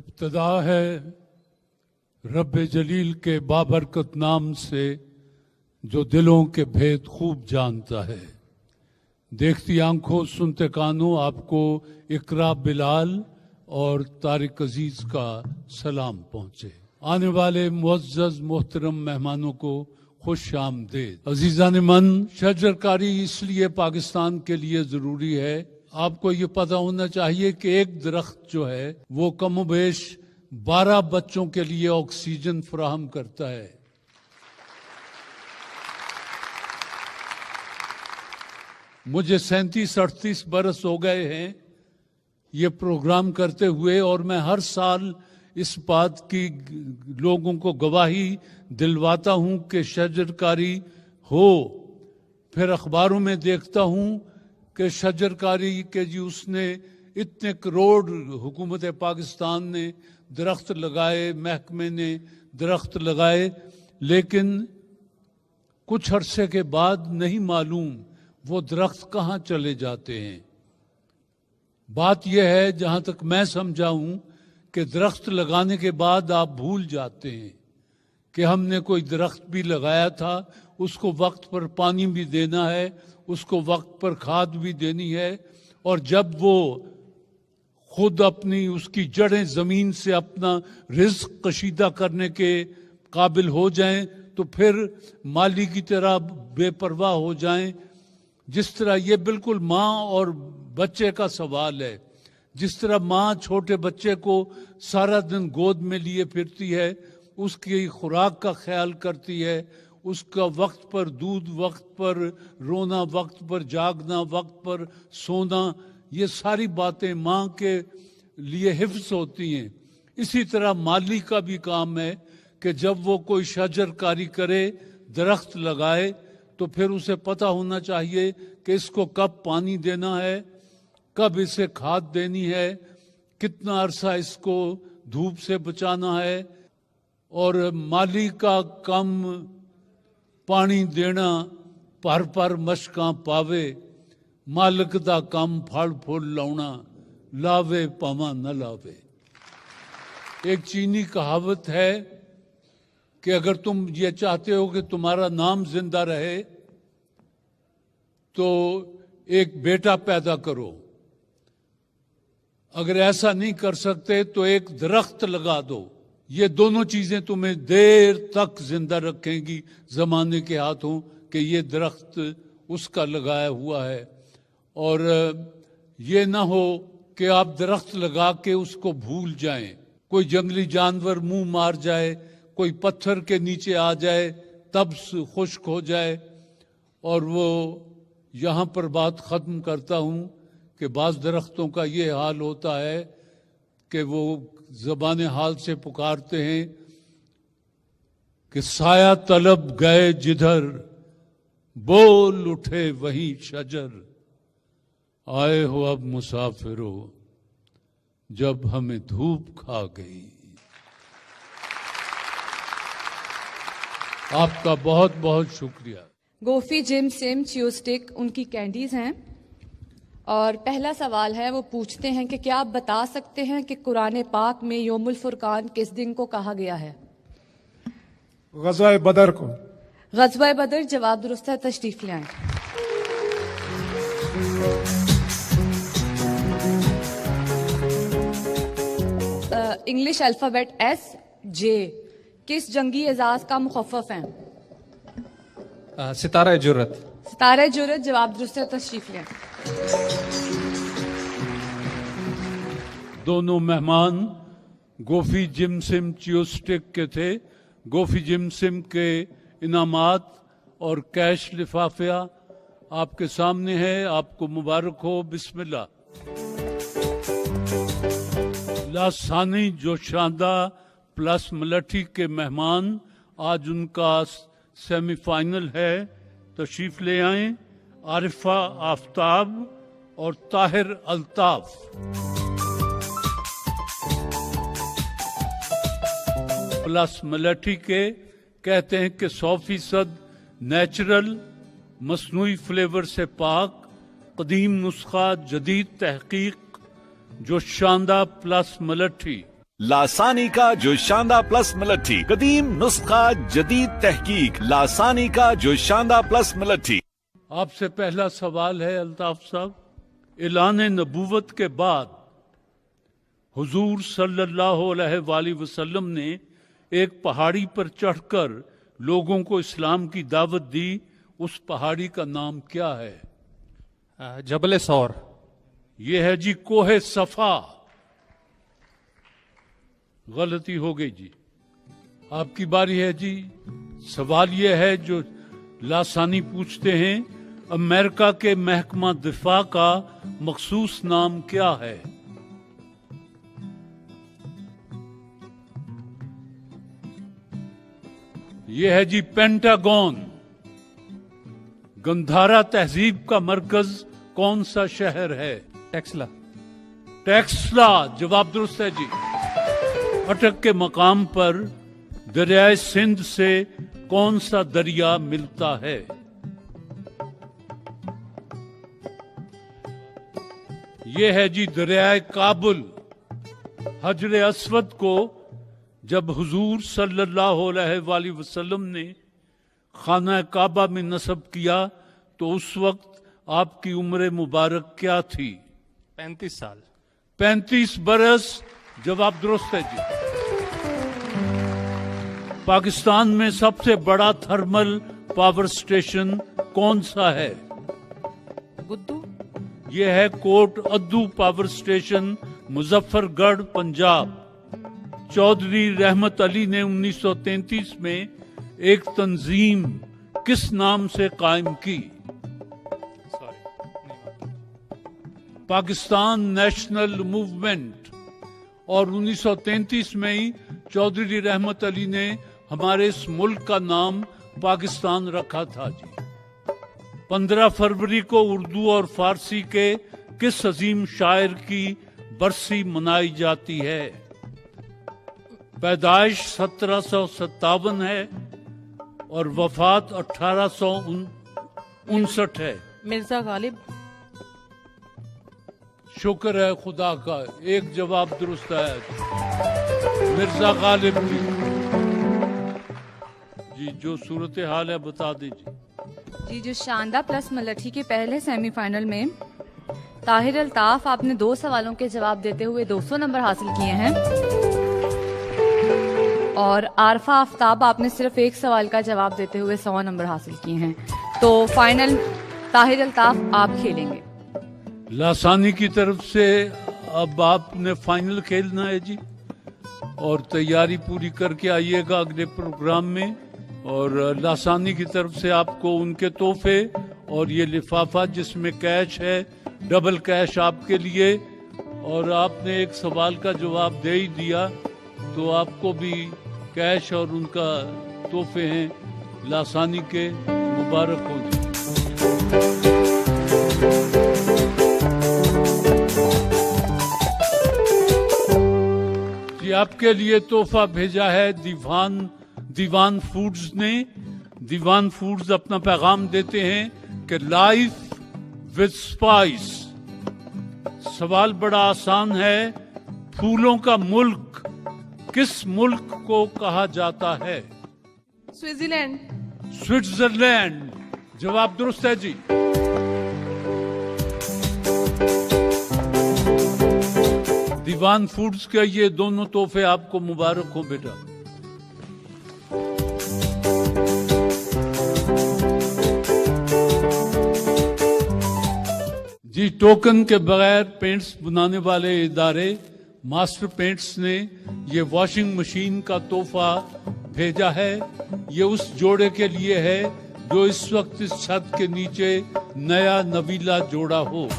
इब्तिदा है रब्बे जलील के बाबरकत नाम से जो दिलों के भेद खूब जानता है। देखती आंखों सुनते कानों आपको इकरा बिलाल और तारिक अजीज का सलाम पहुंचे। आने वाले मुअज़्ज़ज़ मोहतरम मेहमानों को खुश आमदीद। अजीज़ान मन, शजरकारी इसलिए पाकिस्तान के लिए ज़रूरी है। आपको ये पता होना चाहिए कि एक दरख्त जो है वो कमोबेश 12 बच्चों के लिए ऑक्सीजन फराहम करता है। मुझे 37-38 बरस हो गए हैं ये प्रोग्राम करते हुए, और मैं हर साल इस बात की लोगों को गवाही दिलवाता हूं कि शजरकारी हो। फिर अखबारों में देखता हूं कि शजरकारी के जी उसने इतने करोड़ हुकूमत पाकिस्तान ने दरख्त लगाए, महकमे ने दरख्त लगाए, लेकिन कुछ अरसे के बाद नहीं मालूम वो दरख्त कहाँ चले जाते हैं। बात यह है, जहां तक मैं समझा हूं, कि दरख्त लगाने के बाद आप भूल जाते हैं कि हमने कोई दरख्त भी लगाया था, उसको वक्त पर पानी भी देना है, उसको वक्त पर खाद भी देनी है, और जब वो खुद अपनी उसकी जड़ें जमीन से अपना रिज्क कशीदा करने के काबिल हो जाएं तो फिर माली की तरह बेपरवाह हो जाएं। जिस तरह ये बिल्कुल माँ और बच्चे का सवाल है, जिस तरह माँ छोटे बच्चे को सारा दिन गोद में लिए फिरती है, उसकी खुराक का ख्याल करती है, उसका वक्त पर दूध, वक्त पर रोना, वक्त पर जागना, वक्त पर सोना, ये सारी बातें माँ के लिए हिफ्ज़ होती हैं। इसी तरह माली का भी काम है कि जब वो कोई शजरकारी करे, दरख्त लगाए, तो फिर उसे पता होना चाहिए कि इसको कब पानी देना है, कब इसे खाद देनी है, कितना अरसा इसको धूप से बचाना है। और माली का कम पानी देना पर पर मशकां पावे, मालिक दा कम फल फूल लाउना, लावे पावा न लावे। एक चीनी कहावत है कि अगर तुम ये चाहते हो कि तुम्हारा नाम जिंदा रहे तो एक बेटा पैदा करो, अगर ऐसा नहीं कर सकते तो एक दरख्त लगा दो। ये दोनों चीजें तुम्हें देर तक जिंदा रखेंगी जमाने के हाथों कि ये दरख्त उसका लगाया हुआ है। और ये ना हो कि आप दरख्त लगा के उसको भूल जाएं, कोई जंगली जानवर मुंह मार जाए, कोई पत्थर के नीचे आ जाए, तब खुश्क हो जाए। और वो यहाँ पर बात ख़त्म करता हूँ कि बाज़ दरख्तों का ये हाल होता है कि वो ज़बान हाल से पुकारते हैं कि साया तलब गए जिधर, बोल उठे वहीं शजर, आए हो अब मुसाफिरो जब हमें धूप खा गई। आपका बहुत बहुत शुक्रिया। गोफी जिम सिम च्यूस्टिक उनकी कैंडीज हैं, और पहला सवाल है, वो पूछते हैं कि क्या आप बता सकते हैं कि कुरान पाक में योमुल फुरकान किस दिन को कहा गया है? गज़वा बदर को। गज़वा बदर जवाब दुरुस्त है, तशरीफ ले आएं। इंग्लिश अल्फाबेट SJ किस जंगी एजाज का मुखफ़फ़ है? सितारा जुर्रत। सितारा जुर्रत जवाब दुरुस्त है, तशरीफ ले आएं। दोनों मेहमान गोफी जिम सिम च्यूस्टिक के थे। गोफी जिम सिम के इनामात और कैश लिफाफिया आपके सामने है, आपको मुबारक हो। बिस्मिल्लाह। लासानी जोशादा प्लस मलठी के मेहमान, आज उनका सेमीफाइनल है, तशरीफ ले आए। आरिफा आफ्ताब और ताहिर अल्ताफ। प्लस मलठी के कहते हैं कि 100% नेचुरल, मसनूई फ्लेवर से पाक, कदीम नुस्खा, जदीद तहकीक, जो शानदार प्लस मलठी। लासानी का जो शानदार प्लस मिलट्टी, कदीम नुस्खा जदीद तहकीक, लासानी का जो शानदार प्लस मिलट्टी। आपसे पहला सवाल है अल्ताफ साहब, ऐलान नबूवत के बाद हुजूर सल्लल्लाहु अलैहि वसल्लम ने एक पहाड़ी पर चढ़कर लोगों को इस्लाम की दावत दी, उस पहाड़ी का नाम क्या है? जबल सौर। ये है जी कोहे सफा। गलती हो गई जी, आपकी बारी है जी। सवाल ये है जो लासानी पूछते हैं, अमेरिका के महकमा दिफा का मखसूस नाम क्या है? यह है जी पेंटागन। गंधारा तहजीब का मरकज कौन सा शहर है? टेक्सला। टेक्सला जवाब दुरुस्त है जी। अटक के मकाम पर दरियाए सिंध से कौन सा दरिया मिलता है? यह है जी दरियाए काबुल। हजर अस्वद को जब हुजूर सल्लल्लाहु अलैहि वसल्लम ने खाना काबा में नस्ब किया तो उस वक्त आपकी उम्र मुबारक क्या थी? 35 साल। 35 बरस जवाब दुरुस्त है जी। पाकिस्तान में सबसे बड़ा थर्मल पावर स्टेशन कौन सा है? गुद्दू। यह है कोट अद्दू पावर स्टेशन, मुजफ्फरगढ़, पंजाब। चौधरी रहमत अली ने 1933 में एक तंजीम किस नाम से कायम की? Pakistan national movement. और 1933 में ही चौधरी रहमत अली ने हमारे इस मुल्क का नाम पाकिस्तान रखा था जी। 15 फरवरी को उर्दू और फारसी के किस अजीम शायर की बरसी मनाई जाती है? पैदाइश 1757 है और वफात 1859 है। मिर्जा गालिब। शुक्र है खुदा का, एक जवाब दुरुस्त है। मिर्जा गालिब जी जो सूरत हाल है बता दीजिए जी। जो शानदार प्लस मलठी के पहले सेमीफाइनल में ताहिर अल्ताफ आपने 2 सवालों के जवाब देते हुए 200 नंबर हासिल किए हैं और आरफा आफ्ताब आपने सिर्फ 1 सवाल का जवाब देते हुए 100 नंबर हासिल किए हैं। तो फाइनल ताहिर अल्ताफ आप खेलेंगे। लासानी की तरफ से अब आपने फाइनल खेलना है जी, और तैयारी पूरी करके आइएगा अगले प्रोग्राम में। और लासानी की तरफ से आपको उनके तोहफे और ये लिफाफा जिसमें कैश है, डबल कैश आपके लिए। और आपने एक सवाल का जवाब दे ही दिया तो आपको भी कैश और उनका तोहफे हैं लासानी के, मुबारक हो जी। जी आपके लिए तोहफा भेजा है दीवान फूड्स ने। दीवान फूड्स अपना पैगाम देते हैं कि लाइफ विद स्पाइस। सवाल बड़ा आसान है, फूलों का मुल्क किस मुल्क को कहा जाता है? स्विट्जरलैंड। स्विट्जरलैंड जवाब दुरुस्त है जी। दीवान फूड्स के ये दोनों तोहफे आपको मुबारक हो बेटा। जी टोकन के बगैर पेंट्स बनाने वाले इदारे मास्टर पेंट्स ने ये वॉशिंग मशीन का तोहफा भेजा है। ये उस जोड़े के लिए है जो इस वक्त इस छत के नीचे नया नवीला जोड़ा हो।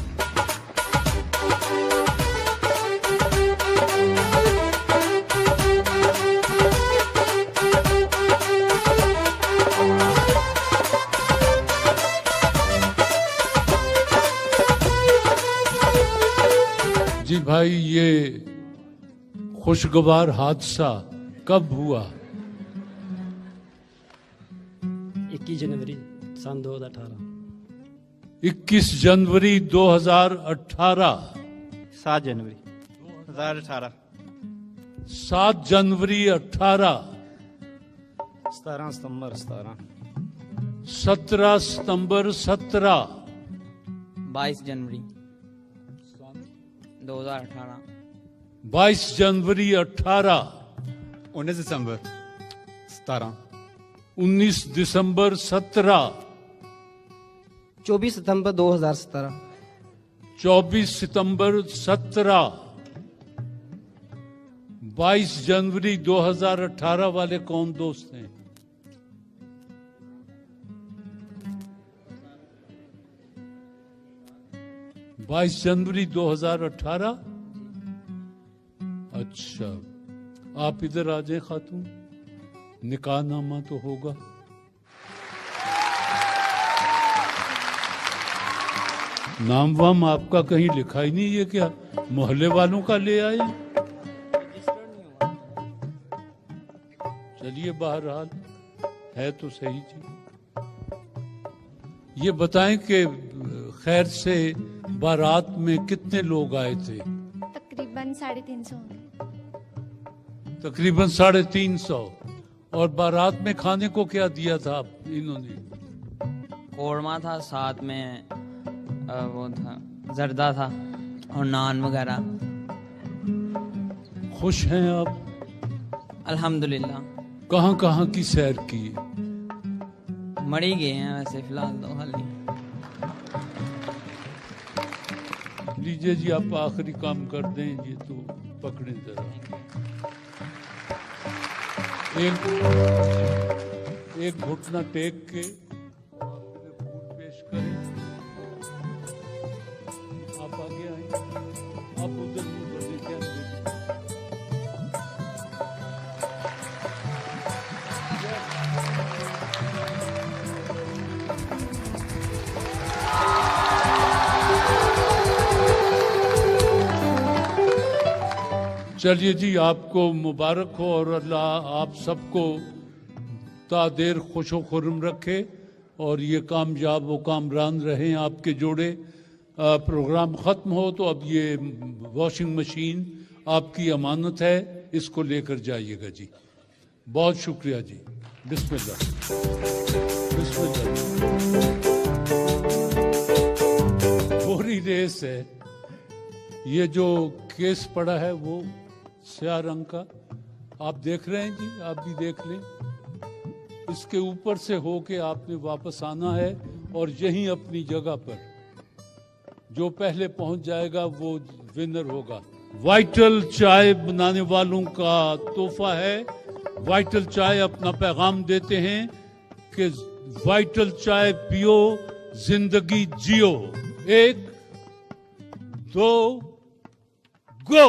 जी भाई ये खुशगवार हादसा कब हुआ? 21 जनवरी सन 2018। 21 जनवरी 2018। 7 जनवरी 2018। 7 जनवरी 18, 17 सितंबर 17, 17 सितंबर 17, 22 जनवरी 2018, 22 जनवरी 18, 19 दिसंबर 17, 19 दिसंबर 17, 24 सितंबर 2017, 24 सितंबर 17, 22 जनवरी 2018 वाले कौन दोस्त हैं? बाईस जनवरी 2018। अच्छा, आप इधर आ जाए खातून, निकाह नामा तो होगा। नाम वाम आपका कहीं लिखा ही नहीं है क्या? मोहल्ले वालों का ले आए? चलिए, बहरहाल है तो सही चीज। ये बताएं कि खैर से बारात में कितने लोग आए थे? तकरीबन 350 होंगे। तकरीबन 350। और बारात में खाने को क्या दिया था इन्होंने? कोरमा था, साथ में वो था, जर्दा था और नान वगैरह। खुश हैं आप? अल्हम्दुलिल्लाह। कहाँ कहाँ की सैर की? मड़ी गए हैं वैसे फिलहाल तो खाली। लीजिए जी, आप आखिरी काम कर दें, ये तो पकड़े जरा। एक घुटना टेक के अपने फूट पेश करें। आप आगे आए, आप उधर बढ़े क्या? चलिए जी, आपको मुबारक हो और अल्लाह आप सबको तादेर खुशो खुर्रम रखे और ये कामयाब व कामरान रहें आपके जोड़े। प्रोग्राम ख़त्म हो तो अब ये वॉशिंग मशीन आपकी अमानत है, इसको लेकर जाइएगा जी। बहुत शुक्रिया जी। बिस्मिल्लाह बिस्मिल्लाह। पूरी रेस है। ये जो केस पड़ा है वो स्याह रंग का आप देख रहे हैं जी, आप भी देख लें। इसके ऊपर से होके आपने वापस आना है और यहीं अपनी जगह पर जो पहले पहुंच जाएगा वो विनर होगा। वाइटल चाय बनाने वालों का तोहफा है। वाइटल चाय अपना पैगाम देते हैं कि वाइटल चाय पियो, जिंदगी जियो। 1 2 गो।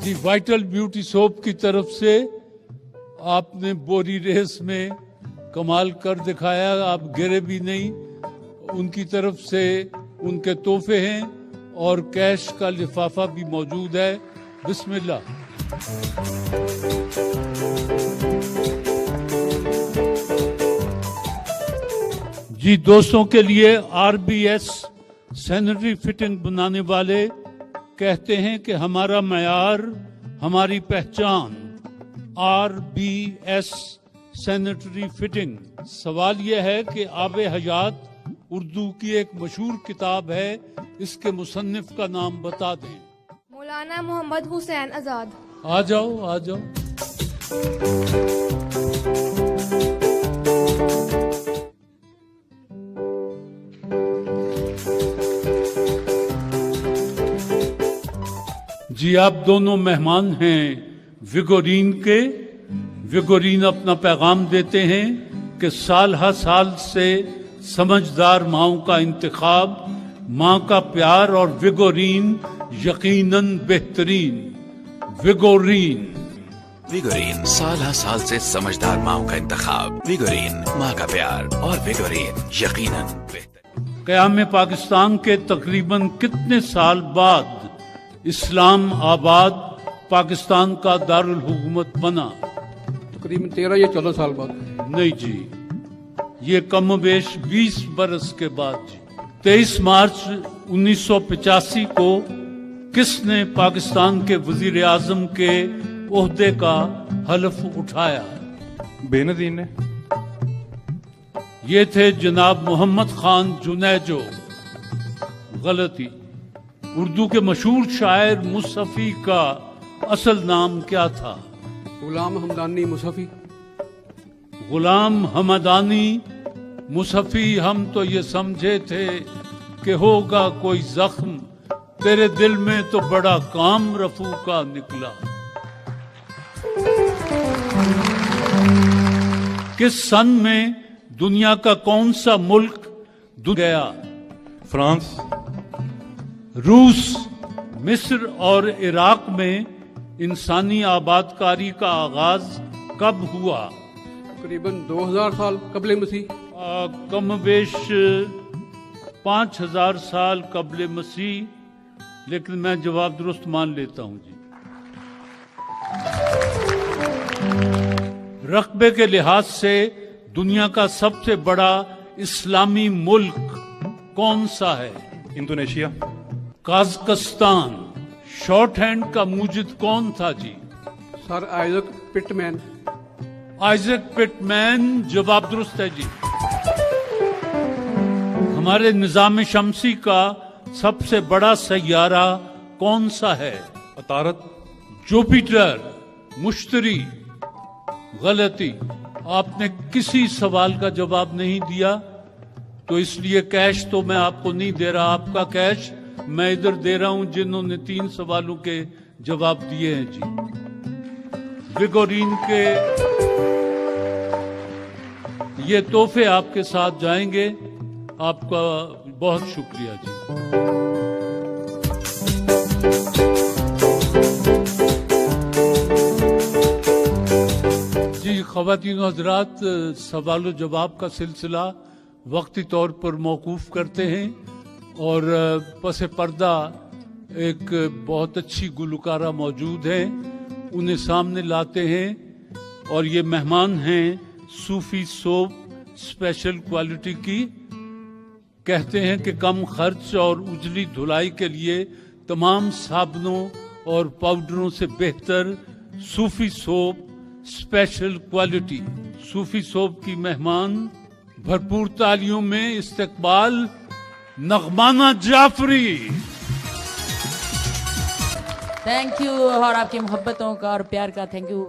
जी, वाइटल ब्यूटी सोप की तरफ से आपने बोरी रेस में कमाल कर दिखाया, आप गिरे भी नहीं। उनकी तरफ से उनके तोहफे हैं और कैश का लिफाफा भी मौजूद है। बिस्मिल्लाह। जी, दोस्तों के लिए RBS सैनिटरी फिटिंग बनाने वाले कहते हैं कि हमारा मयार हमारी पहचान। RBS sanitary fitting. सवाल यह है कि आबे हयात उर्दू की एक मशहूर किताब है, इसके मुसन्निफ का नाम बता दें। मौलाना मोहम्मद हुसैन आजाद। आ जाओ आ जाओ। जी, आप दोनों मेहमान हैं विगोरीन के। विगोरीन अपना पैगाम देते हैं कि साल हर साल से समझदार माओं का इंतखाब, माँ का प्यार और विगोरीन यकीनन बेहतरीन। विगोरीन। विगोरीन साल हर साल से समझदार माओं का इंतखाब। विगोरीन माँ का प्यार और विगोरीन यकीनन बेहतरीन। क़याम पाकिस्तान के तकरीबन कितने साल बाद इस्लाम आबाद पाकिस्तान का दारुल हुकूमत बना? तकरीबन 13 या 14 साल बाद। नहीं जी, ये कमोबेश 20 बरस के बाद जी। 23 मार्च 1985 को किसने पाकिस्तान के वजीर आजम के ओहदे का हल्फ उठाया? बेनजीर ने। ये थे जनाब मोहम्मद खान जुनैजो। गलती। उर्दू के मशहूर शायर मुसफ़ी का असल नाम क्या था? गुलाम हमदानी मुसफ़ी। गुलाम हमदानी मुसफ़ी। हम तो ये समझे थे कि होगा कोई जख्म, तेरे दिल में तो बड़ा काम रफू का निकला। किस सन में दुनिया का कौन सा मुल्क गया? फ्रांस। रूस, मिस्र और इराक में इंसानी आबादकारी का आगाज कब हुआ? तकरीबन 2000 साल कबले मसीह। कमबेश 5000 साल कबले मसीह, लेकिन मैं जवाब दुरुस्त मान लेता हूं जी। रकबे के लिहाज से दुनिया का सबसे बड़ा इस्लामी मुल्क कौन सा है? इंडोनेशिया। काज़किस्तान। शॉर्ट हैंड का मूजिद कौन था जी? Sir Isaac Pitman. Isaac Pitman. जवाब दुरुस्त है जी। हमारे निजाम शमसी का सबसे बड़ा सैयारा कौन सा है? अतारत। जुपिटर। मुश्तरी। गलती। आपने किसी सवाल का जवाब नहीं दिया, तो इसलिए कैश तो मैं आपको नहीं दे रहा। आपका कैश मैं इधर दे रहा हूं जिन्होंने 3 सवालों के जवाब दिए हैं जी। ग्रेगोरिन के ये तोहफे आपके साथ जाएंगे। आपका बहुत शुक्रिया जी। जी ख़वातीन व हज़रात, सवाल जवाब का सिलसिला वक्ती तौर पर मौकूफ़ करते हैं और पसे पर्दा एक बहुत अच्छी गुलकारा मौजूद है, उन्हें सामने लाते हैं। और ये मेहमान हैं सूफी सोप स्पेशल क्वालिटी की। कहते हैं कि कम खर्च और उजली धुलाई के लिए तमाम साबुनों और पाउडरों से बेहतर सूफी सोप स्पेशल क्वालिटी। सूफी सोप की मेहमान भरपूर तालियों में इस्तकबाल नगमाना जाफरी। थैंक यू, और आपकी मोहब्बतों का और प्यार का थैंक यू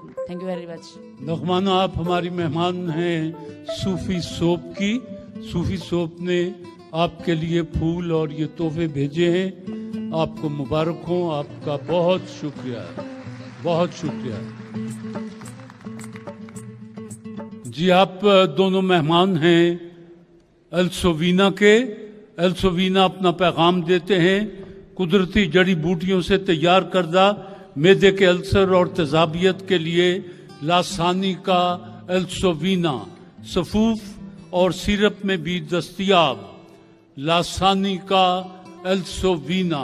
वेरी मच। नगमाना, आप हमारी मेहमान हैं सूफी सोप की। सूफी सोप ने आपके लिए फूल और ये तोहफे भेजे हैं। आपको मुबारक हो। आपका बहुत शुक्रिया, बहुत शुक्रिया जी। आप दोनों मेहमान हैं एल्सोवीना के। एल्सोवीना अपना पैगाम देते हैं कुदरती जड़ी बूटियों से तैयार करदा मैदे के अल्सर और तेजाबियत के लिए लासानी का एल्सोवीना सफूफ और सिरप में भी दस्तयाब। लासानी का एल्सोवीना।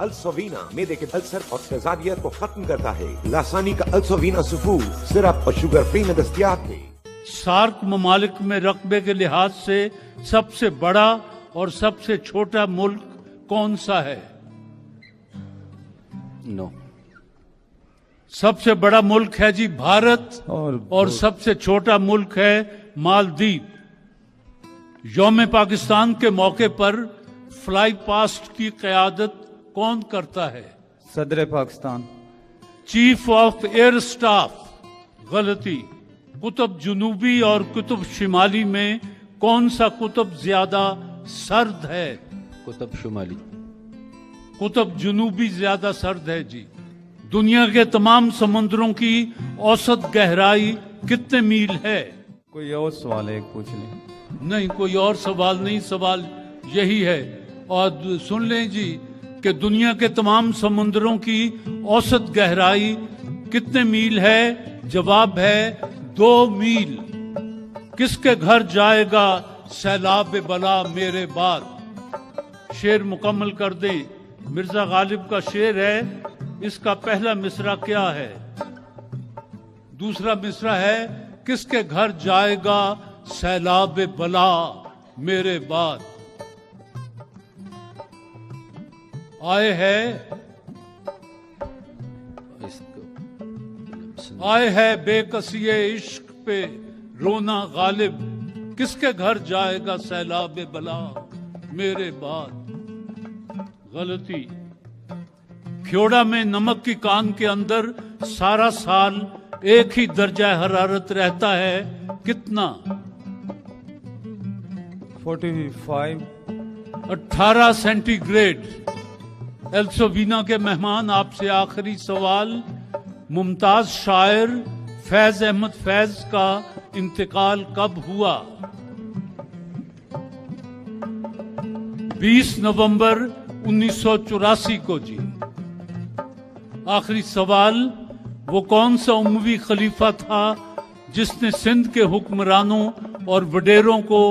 अल्सोवीना मैदे के अल्सर और तेजाबियत को खत्म करता है। लासानी का अल्सोवीना सफूफ सिरप और शुगर फ्री में दस्तयाब है। सार्क ममालिक में रकबे के लिहाज से सबसे बड़ा और सबसे छोटा मुल्क कौन सा है? नो। सबसे बड़ा मुल्क है जी भारत और सबसे छोटा मुल्क है मालदीव। यौम पाकिस्तान के मौके पर फ्लाई पास्ट की क़यादत कौन करता है? सदर Pakistan. Chief of air staff. गलती। कुतुब जुनूबी और कुतुब शिमाली में कौन सा कुतुब ज्यादा सर्द है? कुतुब शुमाली। कुतुब जुनूबी ज्यादा सर्द है जी। दुनिया के तमाम समुद्रों की औसत गहराई कितने मील है? कोई और सवाल है, एक पूछ लें। नहीं, कोई और सवाल नहीं, सवाल यही है। और सुन लें जी कि दुनिया के तमाम समुद्रों की औसत गहराई कितने मील है? जवाब है 2 मील। किसके घर जाएगा सैलाब बला मेरे बाद? शेर मुकम्मल कर दें। मिर्जा गालिब का शेर है, इसका पहला मिसरा क्या है? दूसरा मिसरा है, किसके घर जाएगा सैलाब बला मेरे बाद। आए है बेकसिए इश्क पे रोना गालिब, किसके घर जाएगा सैलाब बला मेरे बाद। गलती। ख्योड़ा में नमक की कान के अंदर सारा साल एक ही दर्जा हरारत रहता है, कितना? 45 18 सेंटीग्रेड। एल्सोविना के मेहमान, आपसे आखिरी सवाल। मुमताज शायर फैज अहमद फैज का इंतकाल कब हुआ? 20 नवंबर 1984 को जी। आखिरी सवाल, वो कौन सा उमवी खलीफा था जिसने सिंध के हुक्मरानों और वडेरों को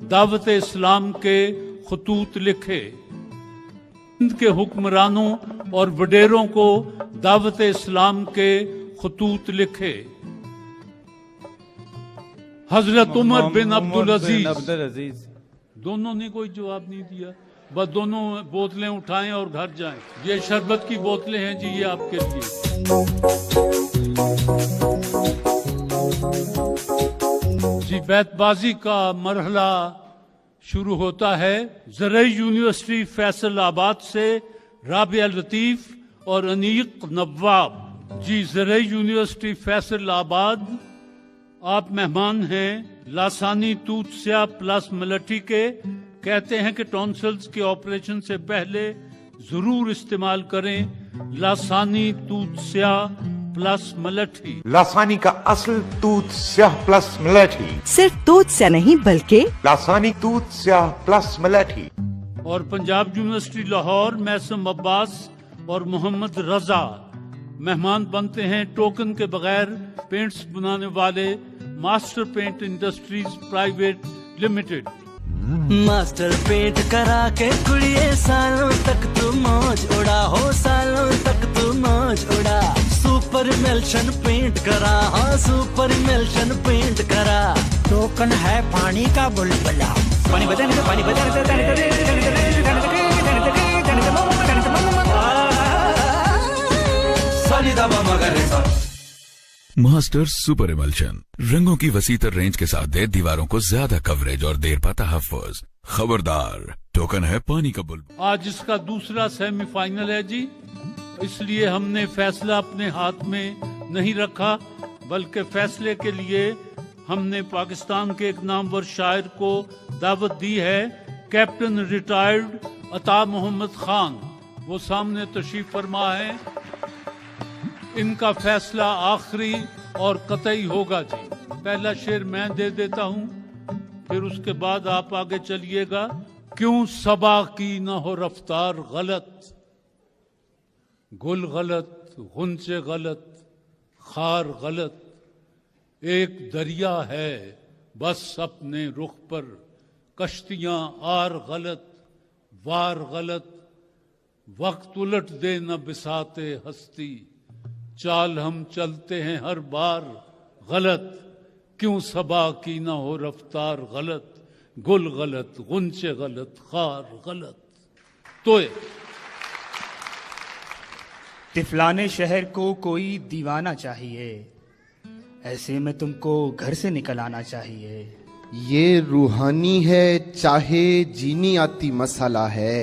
दावत इस्लाम के खतूत लिखे? सिंध के हुक्मरानों और वडेरों को दावत इस्लाम के खतूत लिखे? हजरत उमर बिन अब्दुल अजीज। दोनों ने कोई जवाब नहीं दिया। बस दोनों बोतलें उठाएं और घर जाएं। ये शरबत की बोतलें हैं जी, ये आपके लिए। जी, बैतबाजी का मरहला शुरू होता है। ज़रई यूनिवर्सिटी फैसलाबाद से राबिया लतीफ और अनीक नवाब। जी, ज़रई यूनिवर्सिटी फैसलाबाद, आप मेहमान हैं लासानी तूतस्या प्लस मलठी के। कहते हैं कि टॉन्सिल्स के ऑपरेशन से पहले जरूर इस्तेमाल करें लासानी तूतस्या प्लस मलठी। लासानी का असल तूतस्या प्लस मलठी। सिर्फ तूतस्या नहीं बल्कि लासानी तूतस्या प्लस मलठी। और पंजाब यूनिवर्सिटी लाहौर मैसम अब्बास और मोहम्मद रजा मेहमान बनते हैं टोकन के बगैर पेंट्स बनाने वाले Master Paint Industries Private Limited. Master Paint करा के कुड़िए सालों तक तू मौज उड़ा हो, सालों तक तू मौज उड़ा। सुपर इमल्शन पेंट करा, हाँ सुपर इमल्शन पेंट करा। टोकन है पानी का बुलबुला, पानी बदलने का पानी मास्टर सुपर इमल्शन रंगों की वसीतर रेंज के साथ दे दीवारों को ज्यादा कवरेज और देर पा तहफ्फुज़। खबरदार, टोकन है पानी का बुलबुला। आज इसका दूसरा सेमीफाइनल है जी, इसलिए हमने फैसला अपने हाथ में नहीं रखा, बल्कि फैसले के लिए हमने पाकिस्तान के एक नामवर शायर को दावत दी है, कैप्टन रिटायर्ड अता मोहम्मद खान। वो सामने तशरीफ फरमा है। इनका फैसला आखिरी और कतई होगा जी। पहला शेर मैं दे देता हूँ, फिर उसके बाद आप आगे चलिएगा। क्यों सबा की न हो रफ्तार गलत, गुल गलत, गुंचे गलत, खार गलत। एक दरिया है बस अपने रुख पर, कश्तियां आर गलत, वार गलत। वक्त उलट दे न बिसाते हस्ती, चाल हम चलते हैं हर बार गलत। क्यों सबा की न हो रफ्तार गलत, गुल गलत, गुंचे गलत, खार गलत। तो तिफलाने शहर को कोई दीवाना चाहिए, ऐसे में तुमको घर से निकल आना चाहिए। ये रूहानी है चाहे जीनी आती मसाला है,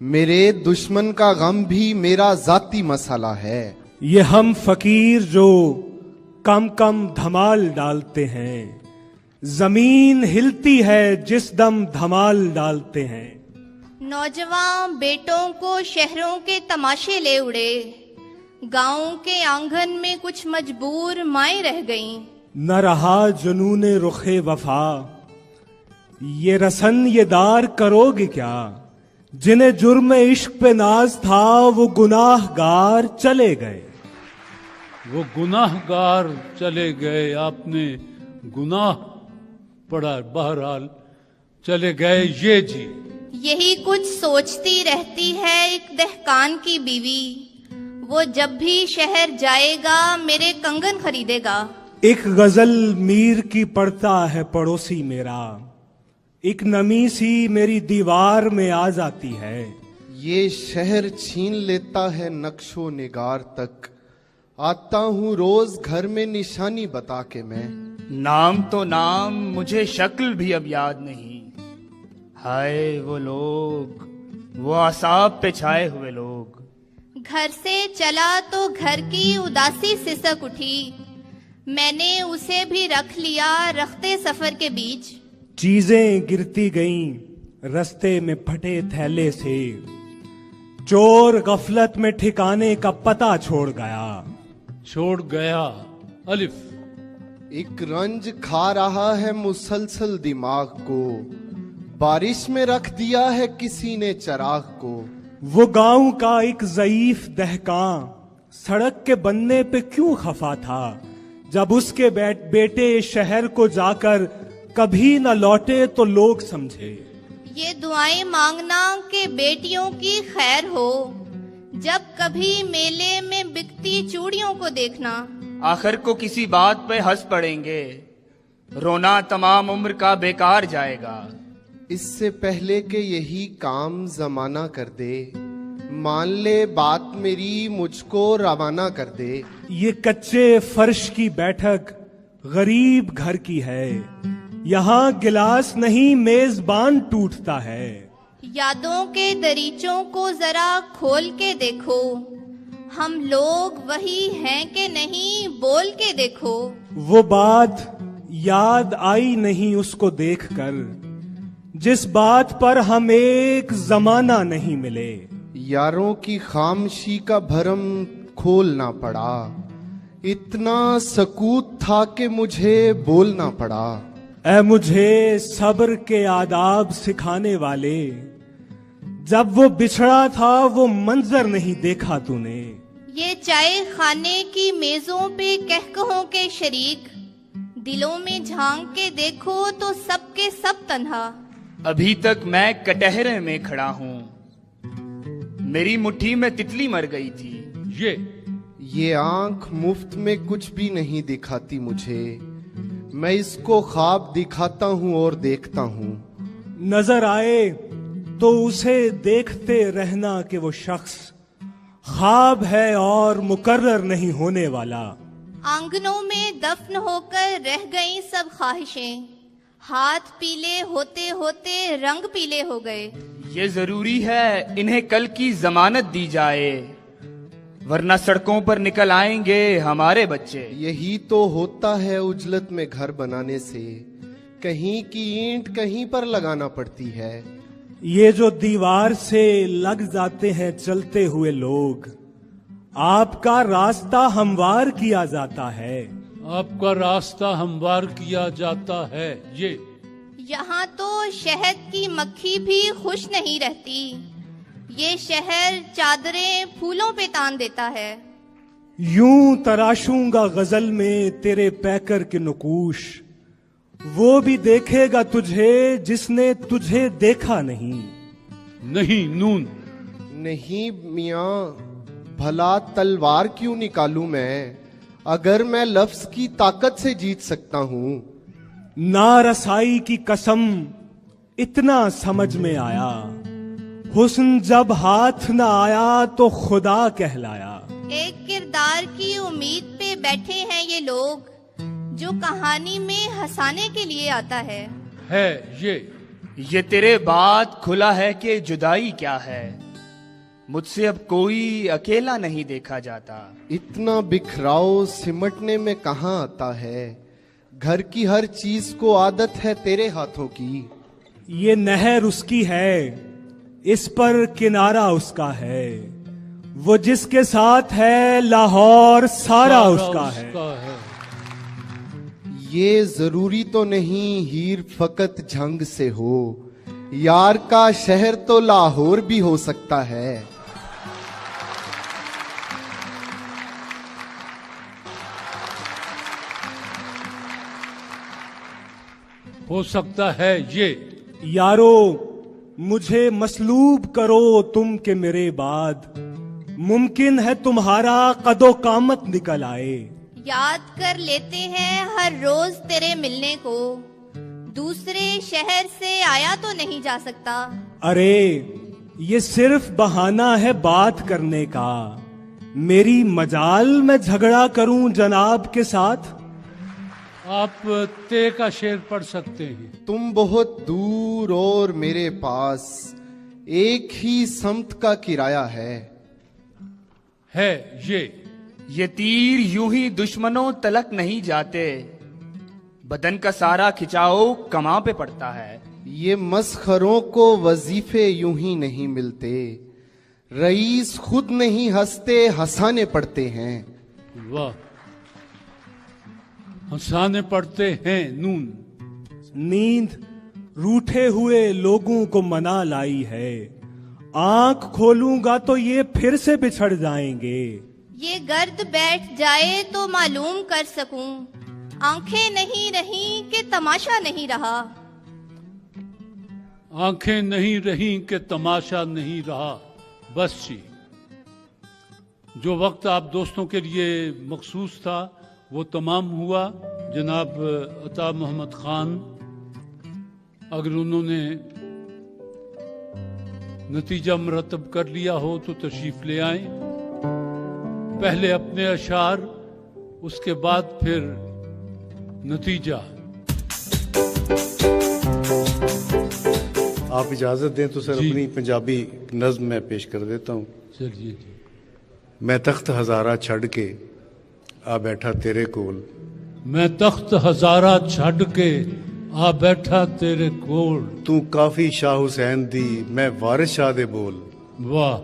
मेरे दुश्मन का गम भी मेरा जाती मसाला है। ये हम फकीर जो कम कम धमाल डालते हैं, जमीन हिलती है जिस दम धमाल डालते हैं। नौजवान बेटों को शहरों के तमाशे ले उड़े, गाँव के आंगन में कुछ मजबूर माएं रह गईं। न रहा जुनूने रुखे वफा, ये रसन ये दार करोगे क्या। जिन्हें जुर्म इश्क पे नाज था वो गुनाहगार चले गए। वो गुनाहगार चले गए, आपने गुनाह पड़ा, बहरहाल चले गए। ये जी यही कुछ सोचती रहती है एक दहकान की बीवी, वो जब भी शहर जाएगा मेरे कंगन खरीदेगा। एक गजल मीर की पढ़ता है पड़ोसी मेरा, एक नमी सी मेरी दीवार में आ जाती है। ये शहर छीन लेता है नक्शो निगार तक, आता हूँ रोज घर में निशानी बता के मैं। नाम तो नाम मुझे शक्ल भी अब याद नहीं, हाय वो लोग, वो आसाब पे छाए हुए लोग। घर से चला तो घर की उदासी सिसक उठी, मैंने उसे भी रख लिया रखते सफर के बीच। चीजें गिरती गईं रास्ते में फटे थैले से, चोर गफलत में ठिकाने का पता छोड़ गया। अलिफ। एक रंज खा रहा है मुसलसल दिमाग को, बारिश में रख दिया है किसी ने चराग को। वो गांव का एक ज़ईफ दहकां सड़क के बनने पे क्यों खफा था, जब उसके बेटे शहर को जाकर कभी न लौटे तो लोग समझे। ये दुआएं मांगना कि बेटियों की खैर हो, जब कभी मेले में बिकती चूड़ियों को देखना। आखिर को किसी बात पे हंस पड़ेंगे, रोना तमाम उम्र का बेकार जाएगा। इससे पहले कि यही काम जमाना कर दे, मान ले बात मेरी मुझको रवाना कर दे। ये कच्चे फर्श की बैठक गरीब घर की है, यहाँ गिलास नहीं मेजबान टूटता है। यादों के दरीचों को जरा खोल के देखो, हम लोग वही हैं कि नहीं बोल के देखो। वो बात याद आई नहीं उसको देखकर, जिस बात पर हम एक जमाना नहीं मिले। यारों की खामशी का भरम खोलना पड़ा, इतना सकूत था कि मुझे बोलना पड़ा। ऐ मुझे सब्र के आदाब सिखाने वाले, जब वो बिछड़ा था वो मंजर नहीं देखा तूने। ये चाय खाने की मेजों पे कहकहों के शरीक, दिलों में झांक के देखो तो सबके सब तन्हा। अभी तक मैं कटहरे में खड़ा हूँ, मेरी मुट्ठी में तितली मर गई थी। ये आंख मुफ्त में कुछ भी नहीं दिखाती मुझे, मैं इसको ख्वाब दिखाता हूँ और देखता हूँ। नजर आए तो उसे देखते रहना कि वो शख्स ख्वाब है और मुकर्रर नहीं होने वाला। आंगनों में दफन होकर रह गई सब ख्वाहिशें, हाथ पीले होते होते रंग पीले हो गए। ये जरूरी है इन्हें कल की जमानत दी जाए, वरना सड़कों पर निकल आएंगे हमारे बच्चे। यही तो होता है उजलत में घर बनाने से, कहीं की ईंट कहीं पर लगाना पड़ती है। ये जो दीवार से लग जाते हैं चलते हुए लोग, आपका रास्ता हमवार किया जाता है। आपका रास्ता हमवार किया जाता है। यहाँ तो शहद की मक्खी भी खुश नहीं रहती, ये शहर चादरें फूलों पे तान देता है। यूं तराशूंगा गजल में तेरे पैकर के नुकूश, वो भी देखेगा तुझे जिसने तुझे देखा नहीं। नून नहीं मियाँ, भला तलवार क्यों निकालूं मैं, अगर मैं लफ्ज की ताकत से जीत सकता हूँ। ना रसाई की कसम इतना समझ में आया, हुस्न जब हाथ न आया तो खुदा कहलाया। एक किरदार की उम्मीद पे बैठे हैं ये लोग, जो कहानी में हंसाने के लिए आता है। ये तेरे बात खुला है कि जुदाई क्या है, मुझसे अब कोई अकेला नहीं देखा जाता। इतना बिखराव सिमटने में कहाँ आता है, घर की हर चीज को आदत है तेरे हाथों की। ये नहर उसकी है, इस पर किनारा उसका है, वो जिसके साथ है लाहौर सारा उसका है। ये जरूरी तो नहीं हीर फकत झंग से हो, यार का शहर तो लाहौर भी हो सकता है। हो सकता है ये। यारो मुझे मसलूब करो तुम के मेरे बाद, मुमकिन है तुम्हारा कदो कामत निकल आए। याद कर लेते हैं हर रोज तेरे मिलने को, दूसरे शहर से आया तो नहीं जा सकता। अरे ये सिर्फ बहाना है बात करने का, मेरी मजाल में झगड़ा करूं जनाब के साथ। आप ते का शेर पढ़ सकते हैं। तुम बहुत दूर और मेरे पास, एक ही समत का किराया है ये तीर यूं ही दुश्मनों तलक नहीं जाते, बदन का सारा खिंचाव कमां पे पड़ता है। ये मस्खरों को वजीफे यूं ही नहीं मिलते, रईस खुद नहीं हंसते हंसाने पड़ते हैं। वाह, हंसाने पड़ते हैं। नून नींद रूठे हुए लोगों को मना लाई है, आंख खोलूंगा तो ये फिर से बिछड़ जाएंगे। ये गर्द बैठ जाए तो मालूम कर सकूं, आंखें नहीं रही कि तमाशा नहीं रहा। आंखें नहीं रही कि तमाशा नहीं रहा। बस जी, जो वक्त आप दोस्तों के लिए मखसूस था वो तमाम हुआ। जनाब अता मोहम्मद खान, अगर उन्होंने नतीजा मुरतब कर लिया हो तो तशरीफ ले आए। पहले अपने अशार, उसके बाद फिर नतीजा। आप इजाजत दें तो सर अपनी पंजाबी नज्म में पेश कर देता हूँ। चलिए जी। मैं तख्त हजारा छड़ के आ बैठा तेरे कोल, मैं तख्त हजारा छड़ के आ बैठा तेरे कोल। तू काफी शाह हुसैन दी मैं वारिस शाह दे बोल। वाह,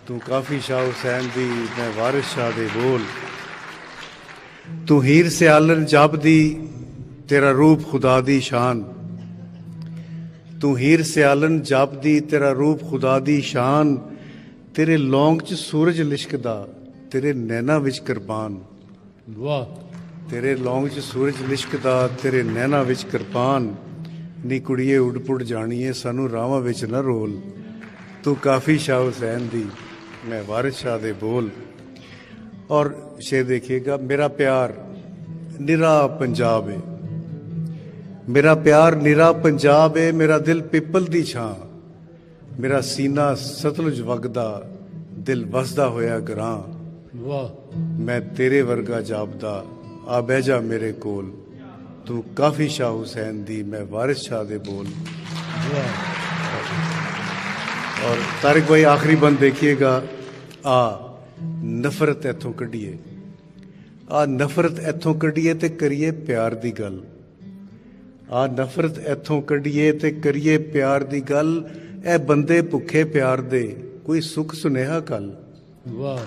तू काफी शाह हुसैन दी मैं वारिस शाह दे बोल। तू हीर से आलन जाब दी तेरा रूप खुदा दी शान। तू हीर से आलन जाब दी तेरा रूप खुदा दी शान। तेरे लौंग च सूरज लिशकदा तेरे नैना विच किरपान। वाह, तेरे लौंग च सूरज लिशकदा तेरे नैना विच किरपान। नी कुड़िए उड़ पुड़ जानिए सानू रावां विच न रोल। तू काफी शाह हुसैन दी मैं वारिस शाह दे बोल। और शेर देखिएगा, मेरा प्यार निरा पंजाब है, मेरा प्यार निरा पंजाब है। मेरा दिल पिपल दी छां, मेरा सीना सतलुज वगदा दिल वसदा होया ग्रां। वाह, मैं तेरे वर्गा जापदा आ बह जा मेरे कोल। तू काफी शाह हुसैन दी मैं वारिस शाह दे बोल। और तारिक भाई आखिरी बंद देखिएगा, आ नफरत इथों कढ़िए, आ नफरत इथों कढ़िए ते करिए प्यार दी गल। आ नफरत इथों कढ़िए ते करिए प्यार दी गल। ए बंदे भुखे प्यार दे कोई सुख सुनेहा कल। वाह,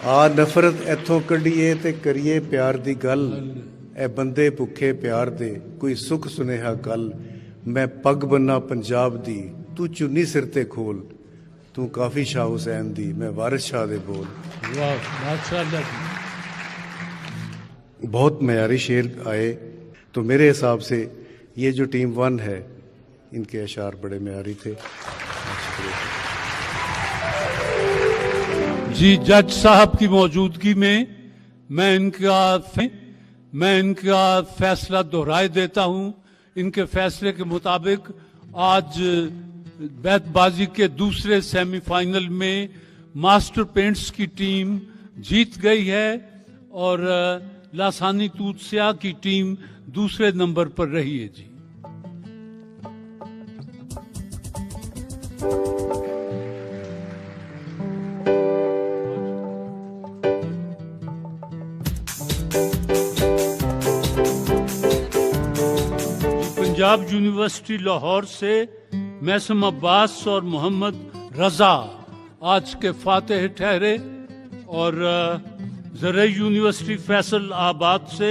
आ नफरत इथों कढ़िए ते करिए प्यार दी गल। ए बंदे भुखे प्यार दे कोई सुख सुनेहा कल। मैं पग बन्ना पंजाब दी तू चुन्नी सिर ते खोल। तू काफी शाह हुसैन दी मैं वारिस शाह दे बोल। वाह, माशाअल्लाह। बहुत मयारी शेर आए, तो मेरे हिसाब से ये जो टीम 1 है इनके अशार बड़े मयारी थे। जी, जज साहब की मौजूदगी में मैं इनका फैसला दोहराए देता हूं। इनके फैसले के मुताबिक आज बैतबाजी के दूसरे सेमीफाइनल में मास्टर पेंट्स की टीम जीत गई है और लासानी तूतसिया की टीम दूसरे नंबर पर रही है। जी, पंजाब यूनिवर्सिटी लाहौर से मैसम अब्बास और मोहम्मद रजा आज के फातेह ठहरे और ज़रई यूनिवर्सिटी फैसल आबाद से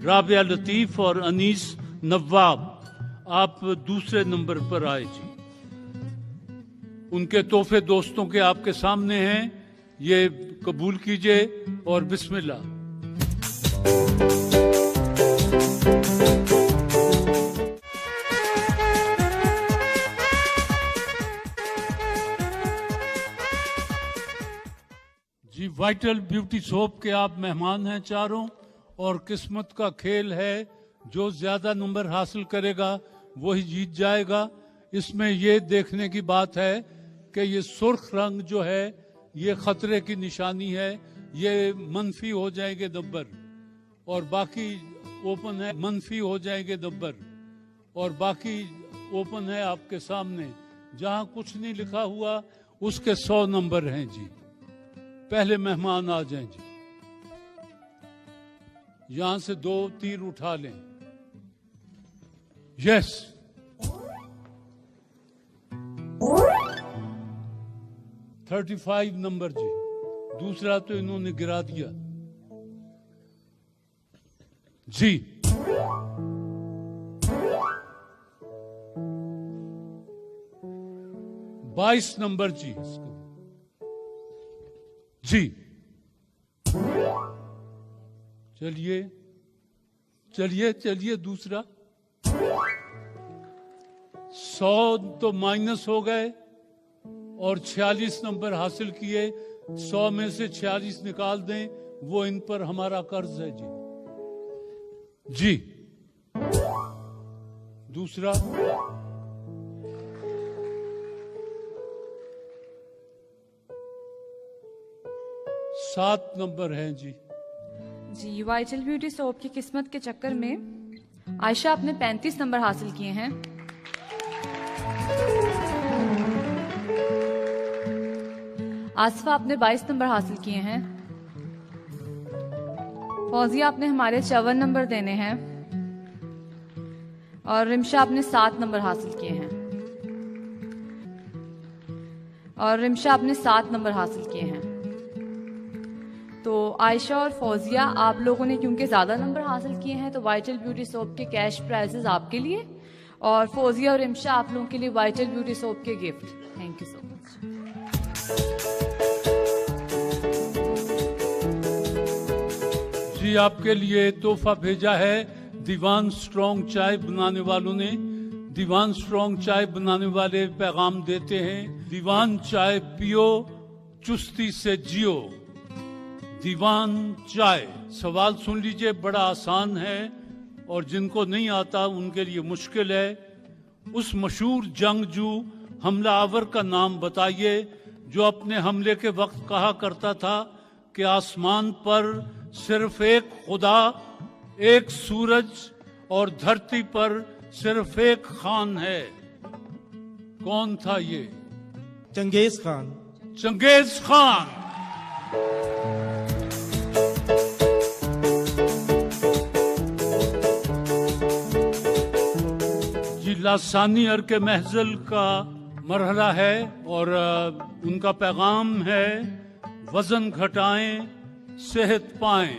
राबिया लतीफ और अनीस नवाब आप दूसरे नंबर पर आए। जी, उनके तोहफे दोस्तों के आपके सामने हैं, ये कबूल कीजिए और बिस्मिल्लाह। वाइटल ब्यूटी सोप के आप मेहमान हैं चारों, और किस्मत का खेल है, जो ज्यादा नंबर हासिल करेगा वही जीत जाएगा। इसमें ये देखने की बात है कि ये सुर्ख रंग जो है ये खतरे की निशानी है, ये मनफी हो जाएंगे नंबर, और बाकी ओपन है, मनफी हो जाएंगे नंबर, और बाकी ओपन है आपके सामने। जहां कुछ नहीं लिखा हुआ उसके 100 नंबर हैं जी। पहले मेहमान आ जाएं जी, यहां से 2 तीर उठा लें। यस, $35 नंबर जी। दूसरा तो इन्होंने गिरा दिया जी। $22 नंबर जी इसको जी। चलिए चलिए चलिए, दूसरा 100 तो माइनस हो गए और 46 नंबर हासिल किए। 100 में से 46 निकाल दें, वो इन पर हमारा कर्ज है जी। जी दूसरा सात नंबर है जी। जी, वाइटल ब्यूटी सोप की किस्मत के चक्कर में आयशा आपने 35 नंबर हासिल किए हैं। आसफा आपने 22 नंबर हासिल किए हैं। फौजिया आपने हमारे 54 नंबर देने हैं, और रिमशा आपने 7 नंबर हासिल किए हैं, और रिमशा आपने 7 नंबर हासिल किए हैं। तो आयशा और फौजिया, आप लोगों ने क्योंकि ज्यादा नंबर हासिल किए हैं तो वाइटल ब्यूटी सोप के कैश प्राइजेस आपके लिए, और फौजिया और रिमशा आप लोगों के लिए वाइटल ब्यूटी सोप के gift. Thank you so much. जी, आपके लिए तोहफा भेजा है दीवान स्ट्रॉन्ग चाय बनाने वालों ने। दीवान स्ट्रॉन्ग चाय बनाने वाले पैगाम देते हैं, दीवान चाय पियो, चुस्ती से जियो। दीवान चाय। सवाल सुन लीजिए, बड़ा आसान है और जिनको नहीं आता उनके लिए मुश्किल है। उस मशहूर जंगजू हमला आवर का नाम बताइए जो अपने हमले के वक्त कहा करता था कि आसमान पर सिर्फ एक खुदा, एक सूरज और धरती पर सिर्फ एक खान है। कौन था ये? Genghis Khan. Genghis Khan. जी, लासानी अर्क महजल का मरहला है और उनका पैगाम है, वजन घटाएं सेहत पाएं।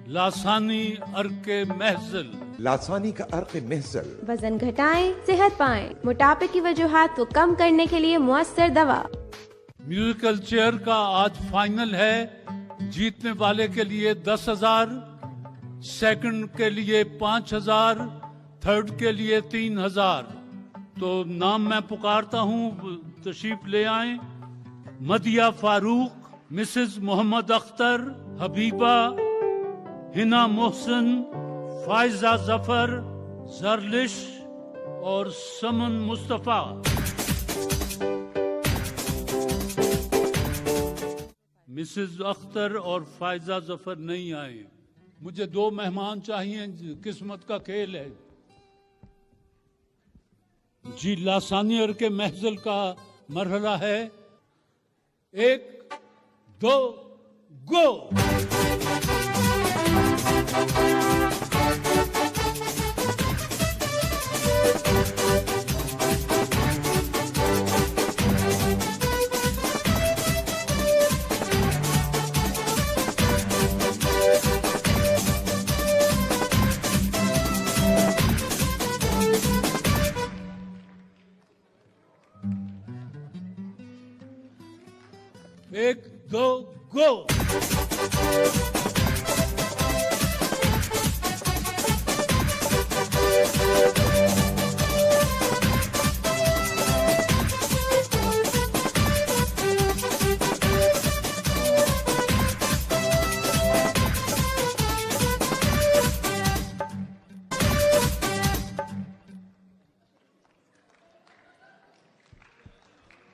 लासानी अर्क महजल। लासानी का अर्क महजल। वजन घटाएं सेहत पाएं, मोटापे की वजूहात को कम करने के लिए मुअस्सर दवा। म्यूजिकल चेयर का आज फाइनल है। जीतने वाले के लिए 10,000, सेकंड के लिए 5,000, थर्ड के लिए 3,000। तो नाम मैं पुकारता हूँ, तशरीफ ले आए। मदिया फारूक, मिसेस मोहम्मद अख्तर, हबीबा, हिना मोहसिन, फायजा जफर, जरलिश और समन मुस्तफा। मिसेस अख्तर और फायजा जफर नहीं आए। मुझे 2 मेहमान चाहिए, किस्मत का खेल है जी। लासानियर के महजल का मरहला है, 1, 2, गो। एक, दो, गो।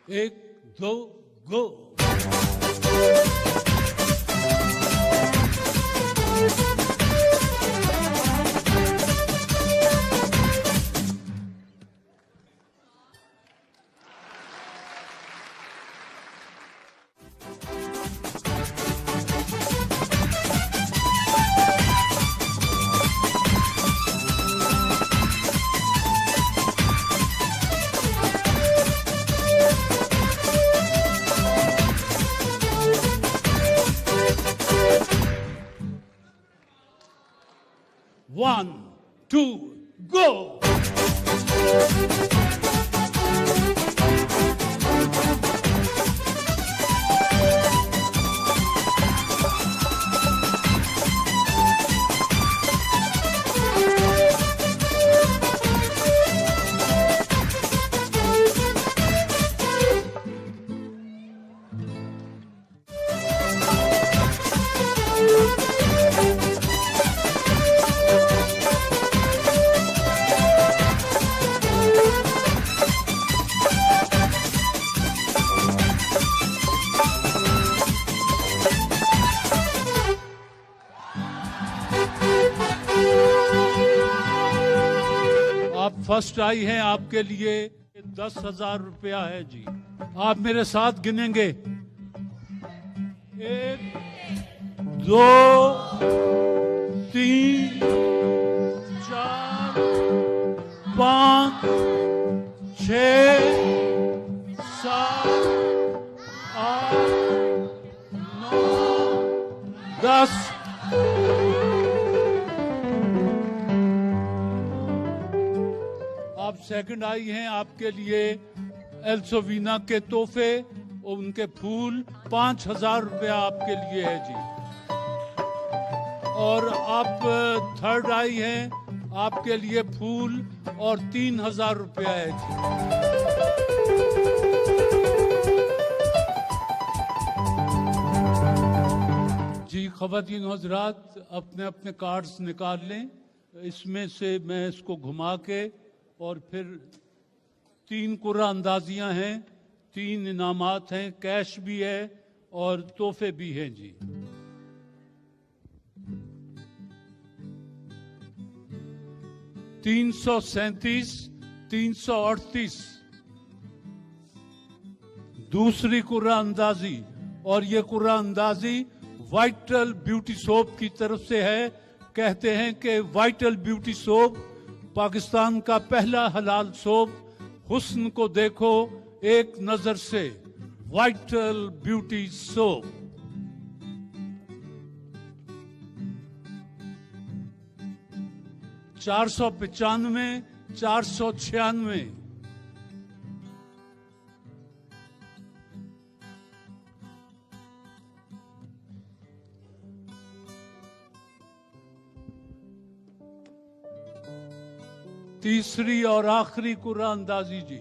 1 2 गो। One, two, go! आप फर्स्ट आई हैं, आपके लिए 10,000 रुपया है जी। आप मेरे साथ गिनेंगे। 1 2 3 4 5 6 7 8 9 10। आप सेकंड आई हैं, आपके लिए एल्सोविना के तोहफे और उनके फूल 5,000 रुपया आपके लिए है जी। और आप थर्ड आई हैं, आपके लिए फूल और 3,000 रुपया है जी। जी ख़वातीन हज़रात, अपने अपने कार्ड्स निकाल लें। इसमें से मैं इसको घुमा के और फिर 3 कुर्रा अंदाजियां हैं, 3 इनामात हैं, कैश भी है और तोहफे भी हैं जी। $337, $338 दूसरी कुर्रा अंदाजी। और ये कुर्रा अंदाजी वाइटल ब्यूटी सोप की तरफ से है। कहते हैं कि वाइटल ब्यूटी सोप पाकिस्तान का पहला हलाल सोप। हुस्न को देखो एक नजर से, वाइटल ब्यूटी सोप। $495, $496। तीसरी और आखिरी कुर्रा अंदाजी जी,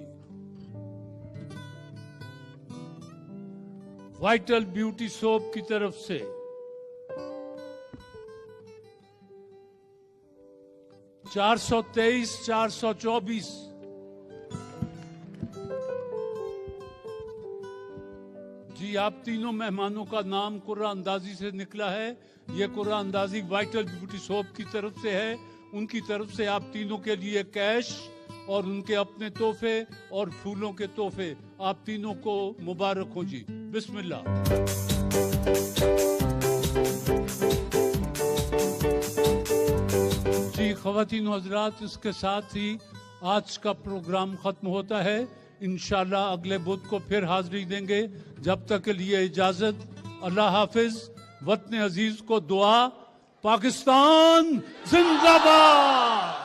वाइटल ब्यूटी सोप की तरफ से $423, $424। जी आप तीनों मेहमानों का नाम कुर्रा अंदाजी से निकला है। ये कुर्रा अंदाजी वाइटल ब्यूटी सोप की तरफ से है। उनकी तरफ से आप तीनों के लिए कैश और उनके अपने तोहफे और फूलों के तोहफे। आप तीनों को मुबारक हो जी। बिस्मिल्लाह। जी ख़वातीन हज़रात, इसके साथ ही आज का प्रोग्राम खत्म होता है। इंशाल्लाह अगले बुध को फिर हाजिरी देंगे। जब तक के लिए इजाजत। अल्लाह हाफिज। वतन अजीज को दुआ। पाकिस्तान जिंदाबाद।